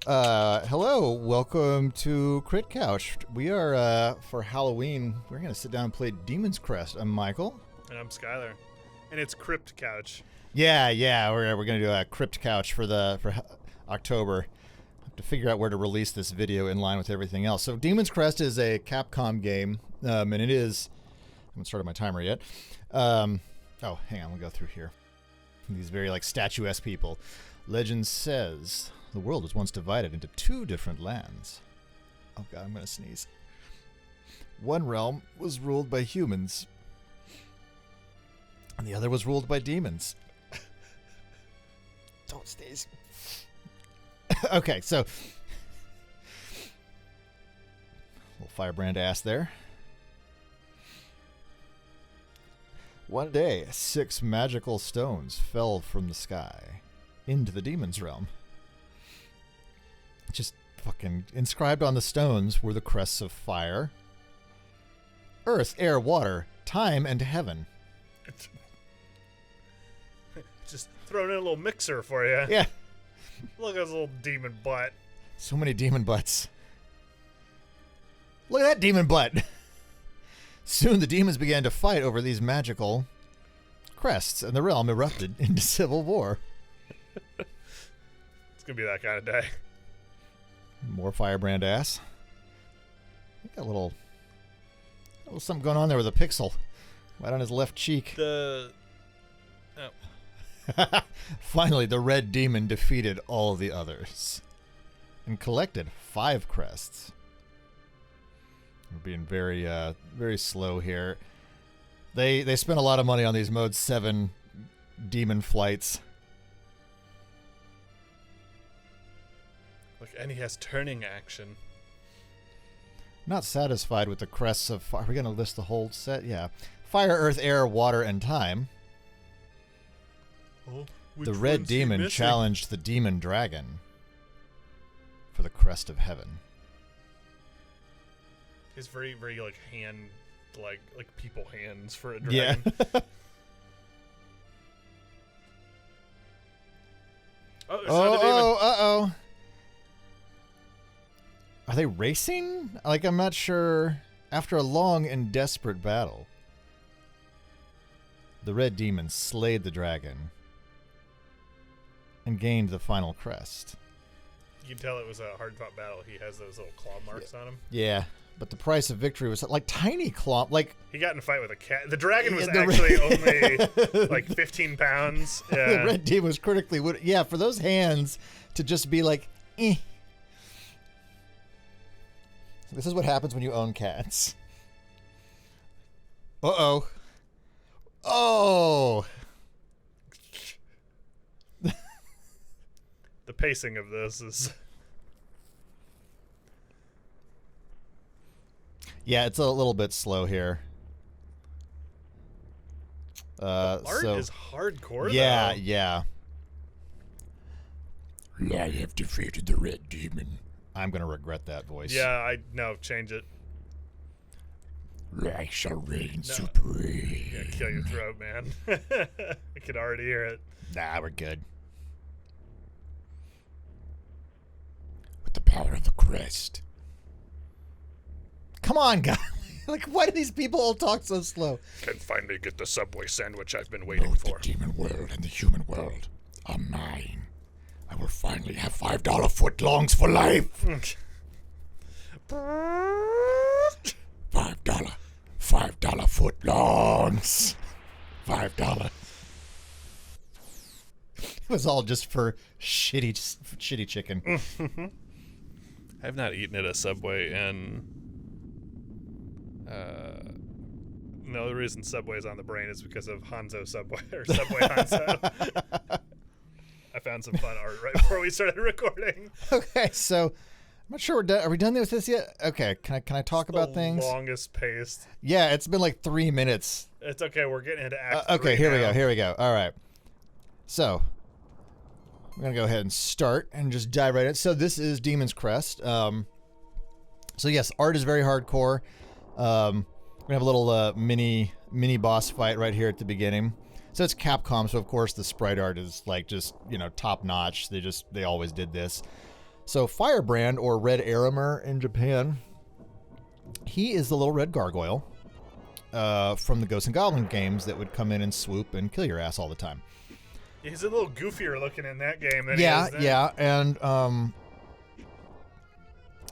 Hello, welcome to Crit Couch. We are, for Halloween, we're going to sit down and play Demon's Crest. I'm Michael. And I'm Skylar. And it's Crypt Couch. Yeah, we're going to do a Crypt Couch for October. I have to figure out where to release this video in line with everything else. So Demon's Crest is a Capcom game, and it is... I haven't started my timer yet. Oh, hang on, we'll go through here. These very, statuesque people. Legend says... The world was once divided into two different lands. Oh god, I'm gonna sneeze. One realm was ruled by humans, and the other was ruled by demons. Don't sneeze. Okay, so... little firebrand ass there. One day, 6 magical stones fell from the sky into the demon's realm. Just fucking inscribed on the stones were the crests of fire, earth, air, water, time, and heaven. Just throwing in a little mixer for you. Yeah. Look at his little demon butt. So many demon butts. Look at that demon butt. Soon the demons began to fight over these magical crests, and the realm erupted into civil war. It's going to be that kind of day. More firebrand ass. Got a little something going on there with a pixel. Right on his left cheek. Finally, the red demon defeated all the others and collected 5 crests. We're being very, very slow here. They spent a lot of money on these Mode 7 demon flights. Look, and he has turning action. Not satisfied with the crests of fire. Are we going to list the whole set? Yeah. Fire, earth, air, water, and time. Oh, the red demon challenged the demon dragon for the crest of heaven. He's very, very, hand, like people hands for a dragon. Yeah. Uh-oh. Are they racing? I'm not sure. After a long and desperate battle, the red demon slayed the dragon and gained the final crest. You can tell it was a hard-fought battle. He has those little claw marks on him. Yeah, but the price of victory was tiny claw. He got in a fight with a cat. The dragon was actually only 15 pounds. Yeah. The red demon was critically wounded. Yeah, for those hands to just be eh. This is what happens when you own cats. Uh-oh. Oh! The pacing of this is... Yeah, it's a little bit slow here. The art is hardcore, though. Yeah. I have defeated the red demon. I'm going to regret that voice. Yeah, change it. I shall reign supreme. You're gonna kill your throat, man. I can already hear it. Nah, we're good. With the power of the crest. Come on, guys. Why do these people all talk so slow? Can finally get the Subway sandwich I've been waiting for. The demon world and the human world are mine. I will finally have $5 footlongs for life. $5 footlongs. $5. It was all just for shitty chicken. I've not eaten at a Subway in... No, the reason Subway is on the brain is because of Hanzo Subway, or Subway Hanzo. I found some fun art right before we started recording. Okay, so I'm not sure we're done. Are we done with this yet? Okay, can I talk about things? Longest paced. Yeah, it's been 3 minutes. It's okay. We're getting into Act 3 Okay, here now. we go. All right. So I'm gonna go ahead and start and just dive right in. So this is Demon's Crest. So yes, art is very hardcore. We're gonna have a little mini boss fight right here at the beginning. So it's Capcom, so of course the sprite art is just, top notch. They always did this. So Firebrand, or Red Aramer in Japan, he is the little red gargoyle from the Ghosts and Goblins games that would come in and swoop and kill your ass all the time. He's a little goofier looking in that game than Yeah, he is then. yeah, and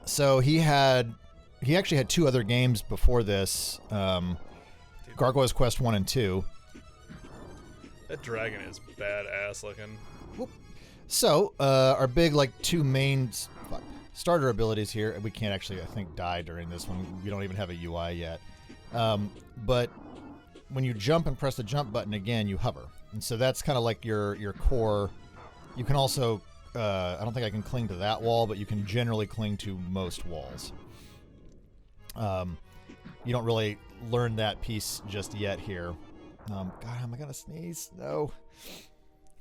so he actually had 2 other games before this, Gargoyle's Quest 1 and 2. That dragon is badass looking. So, our big, like, 2 main starter abilities here. We can't actually, I think, die during this one. We don't even have a UI yet. But when you jump and press the jump button again, you hover. And so that's kind of like your core. You can also, I don't think I can cling to that wall, but you can generally cling to most walls. You don't really learn that piece just yet here. God, am I going to sneeze? No.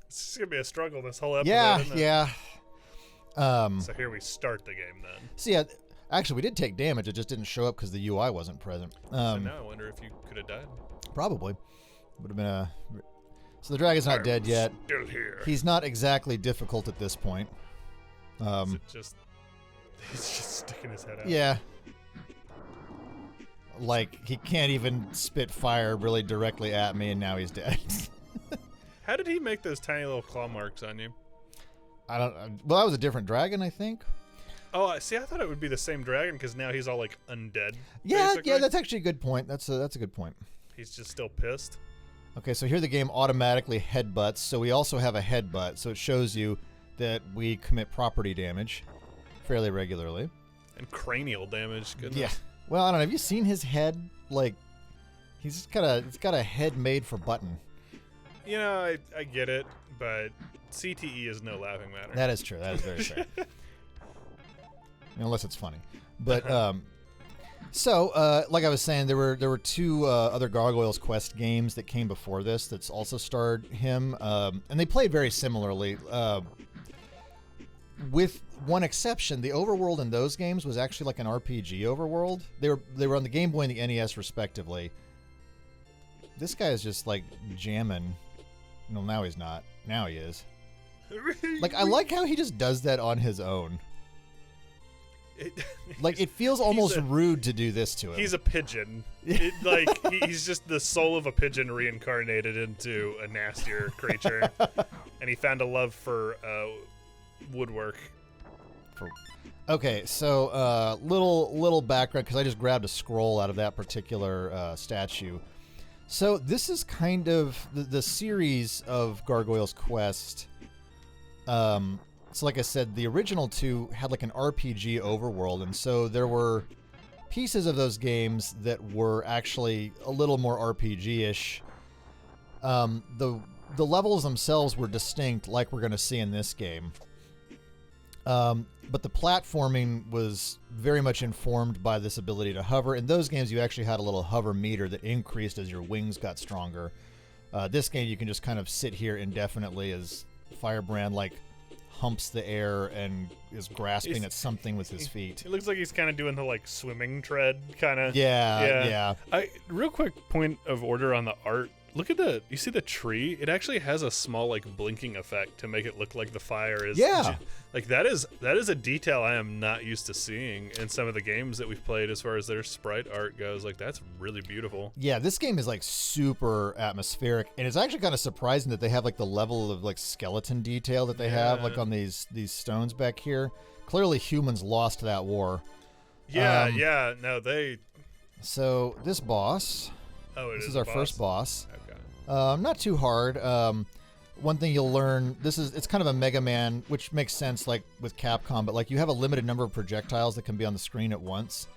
It's just going to be a struggle this whole episode, isn't it? Yeah. So here we start the game then. So yeah, actually we did take damage. It just didn't show up because the UI wasn't present. So now I wonder if you could have died. Probably. Would have been a... So the dragon's not dead yet. Still here. He's not exactly difficult at this point. Is it just... He's just sticking his head out. Yeah. Like, he can't even spit fire really directly at me, and now he's dead. How did he make those tiny little claw marks on you? I don't... Well, that was a different dragon, I think. Oh, see, I thought it would be the same dragon because now he's all, like, undead. Yeah, basically. yeah, that's actually a good point. That's a good point. He's just still pissed. Okay, so here the game automatically headbutts, so we also have a headbutt, so it shows you that we commit property damage fairly regularly. And cranial damage. Goodness. Yeah. Well, I don't know. Have you seen his head? Like, he's got a head made for button. You know, I get it, but CTE is no laughing matter. That is true. That is very fair. Unless it's funny. But, so, like I was saying, there were 2 other Gargoyles Quest games that came before this that's also starred him, and they played very similarly. With one exception, the overworld in those games was actually like an RPG overworld. They were on the Game Boy and the NES respectively. This guy is just like jamming. No, now he's not. Now he is. Like, I like how he just does that on his own. Like, it feels almost rude to do this to him. He's a pigeon. He's just the soul of a pigeon reincarnated into a nastier creature. And he found a love for woodwork. Okay, so little background, because I just grabbed a scroll out of that particular statue. So this is kind of the series of Gargoyle's Quest. So like I said, the original 2 had like an RPG overworld, and so there were pieces of those games that were actually a little more RPG-ish. The levels themselves were distinct, like we're going to see in this game. But the platforming was very much informed by this ability to hover. In those games, you actually had a little hover meter that increased as your wings got stronger. This game, you can just kind of sit here indefinitely as Firebrand, like, humps the air and is grasping at something with his feet. It looks like he's kind of doing the, like, swimming tread kind of. Yeah. Real quick point of order on the art. Look at you see the tree? It actually has a small, like, blinking effect to make it look like the fire is. Yeah. Like, that is a detail I am not used to seeing in some of the games that we've played as far as their sprite art goes. Like, that's really beautiful. Yeah, this game is, like, super atmospheric, and it's actually kind of surprising that they have, like, the level of, like, skeleton detail that they have, like, on these stones back here. Clearly humans lost that war. Yeah, no, they... So, this boss... This is our first boss. Okay. Not too hard. One thing you'll learn, it's kind of a Mega Man, which makes sense, like, with Capcom, but, like, you have a limited number of projectiles that can be on the screen at once.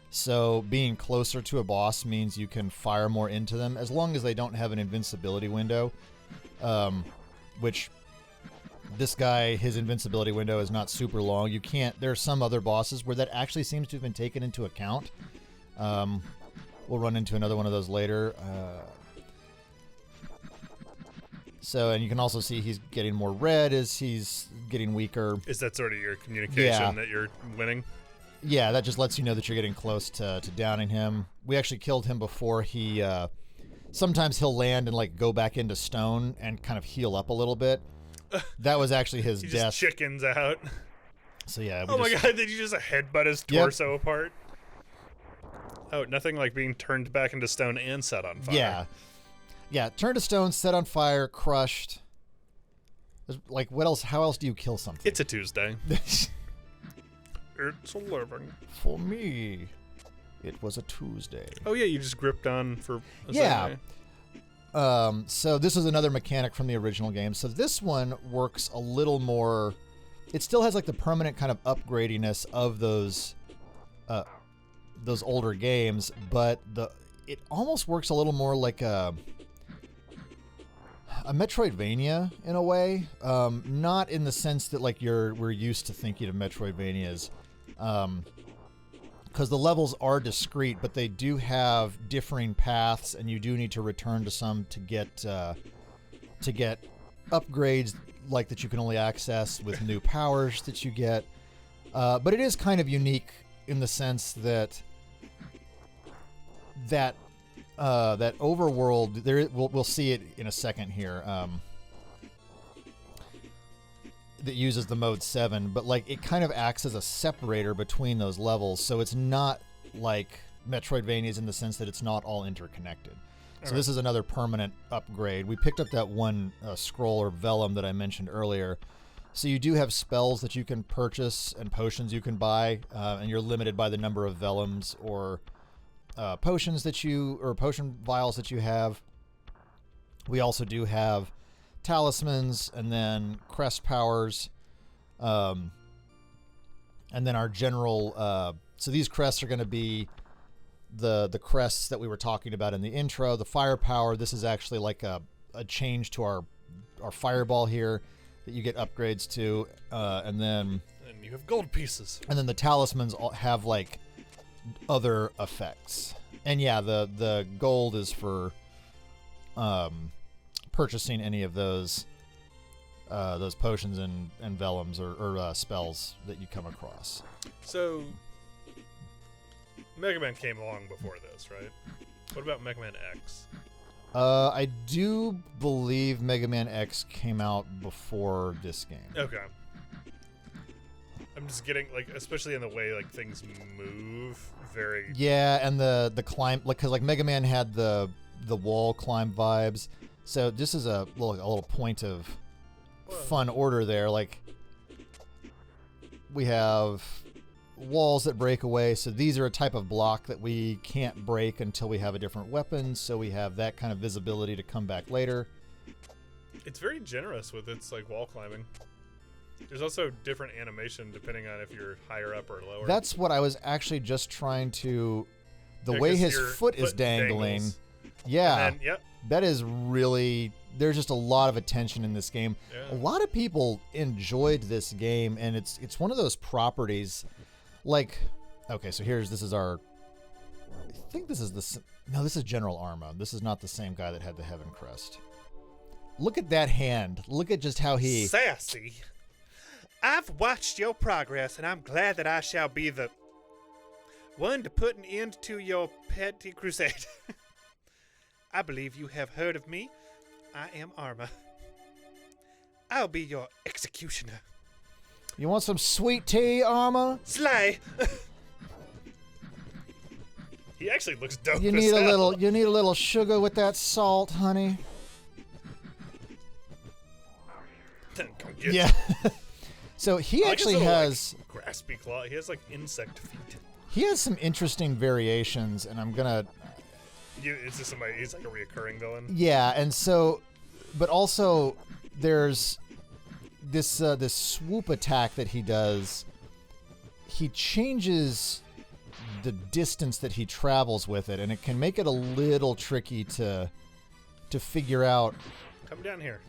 So being closer to a boss means you can fire more into them, as long as they don't have an invincibility window, which this guy, his invincibility window is not super long. There are some other bosses where that actually seems to have been taken into account. We'll run into another one of those later. And you can also see he's getting more red as he's getting weaker. Is that sort of your communication that you're winning? Yeah, that just lets you know that you're getting close to downing him. We actually killed him before he... sometimes he'll land and, like, go back into stone and kind of heal up a little bit. That was actually his he death. Just chickens out. So yeah. Oh my god! Did you just headbutt his torso apart? Oh, nothing like being turned back into stone and set on fire. Yeah. Yeah, turned to stone, set on fire, crushed. Like, what else? How else do you kill something? It's a Tuesday. It's 11. For me, it was a Tuesday. Oh yeah, you just gripped on for a yeah. Sunday. So this is another mechanic from the original game. So this one works a little more. It still has like the permanent kind of upgradiness of those older games, but it almost works a little more like a Metroidvania in a way. Not in the sense that like we're used to thinking of Metroidvanias, because the levels are discrete, but they do have differing paths, and you do need to return to some to get upgrades like that you can only access with new powers that you get. But it is kind of unique in the sense that overworld there. We'll see it in a second here. That uses the mode 7, but like it kind of acts as a separator between those levels, so it's not like Metroidvanias in the sense that it's not all interconnected. So this is another permanent upgrade. We picked up that one scroll or vellum that I mentioned earlier. So you do have spells that you can purchase and potions you can buy, and you're limited by the number of vellums or potion vials that you have. We also do have talismans, and then crest powers, and then our general. So these crests are going to be the crests that we were talking about in the intro. The firepower. This is actually like a change to our fireball here that you get upgrades to, and you have gold pieces. And then the talismans have like other effects. And yeah, the gold is for purchasing any of those potions and vellums or spells that you come across. So Mega Man came along before this, right? What about Mega Man X? I do believe Mega Man X came out before this game. Okay. I'm just getting like, especially in the way like things move, very. Yeah, and the climb, like, because like Mega Man had the wall climb vibes. So this is a little point of fun order there. Like, we have walls that break away. So these are a type of block that we can't break until we have a different weapon. So we have that kind of visibility to come back later. It's very generous with its like wall climbing. There's also different animation depending on if you're higher up or lower. That's what I was actually just trying to. The way his foot is dangling. Dangles. Yeah. And then, yep. That is really. There's just a lot of attention in this game. Yeah. A lot of people enjoyed this game, and it's one of those properties. Like, okay, so this is our. I think this is this is General Arma. This is not the same guy that had the Heaven Crest. Look at that hand. Look at just how he. Sassy. I've watched your progress, and I'm glad that I shall be the one to put an end to your petty crusade. I believe you have heard of me. I am Arma. I'll be your executioner. You want some sweet tea, Arma? Slay. He actually looks dope. You need a little sugar with that salt, honey. Yeah. So he actually has like, graspy claw. He has like insect feet. He has some interesting variations, and I'm gonna. Is this somebody? He's like a reoccurring villain. Yeah, and so, but also there's this swoop attack that he does. He changes the distance that he travels with it, and it can make it a little tricky to figure out. Come down here.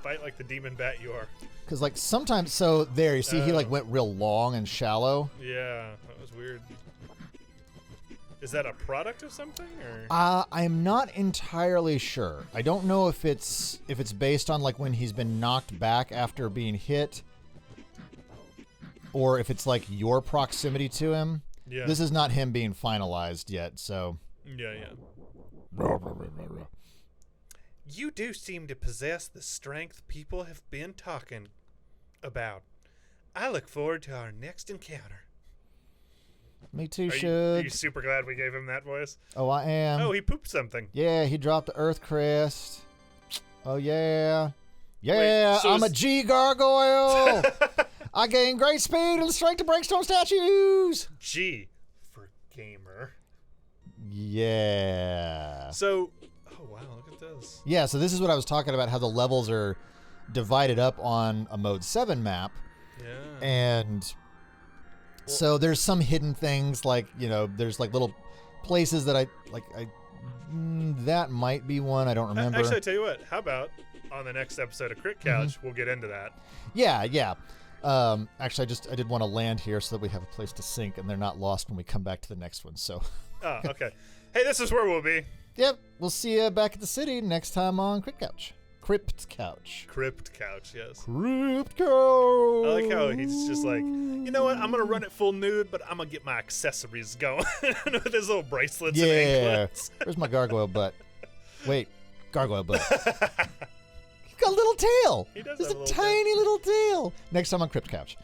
Fight like the demon bat you are. Because like sometimes, so there you see he like went real long and shallow. Yeah, that was weird. Is that a product of something, or? I'm not entirely sure. I don't know if it's based on like when he's been knocked back after being hit, or if it's like your proximity to him. Yeah. This is not him being finalized yet, so. Yeah. You do seem to possess the strength people have been talking about. I look forward to our next encounter. Me too, Are Shug. you super glad we gave him that voice? Oh, I am. Oh, he pooped something. Yeah, he dropped the Earth Crest. Oh, yeah. Yeah, Wait, so I'm a G Gargoyle. I gain great speed and strength to break stone statues. G for gamer. Yeah. So, oh wow, look at this. Yeah, so this is what I was talking about, how the levels are divided up on a Mode 7 map. Yeah. And so there's some hidden things, like, you know, there's like little places that that might be one. I don't remember. Actually, I tell you what, how about on the next episode of Crit Couch, we'll get into that. Yeah. Actually, I did want to land here so that we have a place to sink and they're not lost when we come back to the next one. So. Oh, okay. Hey, this is where we'll be. Yep. We'll see you back at the city next time on Crypt Couch. Crypt Couch. Crypt Couch, yes. Crypt Couch. I like how he's just like, you know what? I'm going to run it full nude, but I'm going to get my accessories going with his little bracelets and anklets. Where's my gargoyle butt? Wait. Gargoyle butt. He's got a little tail. He does There's have a a little tiny little tail. Next time on Crypt Couch.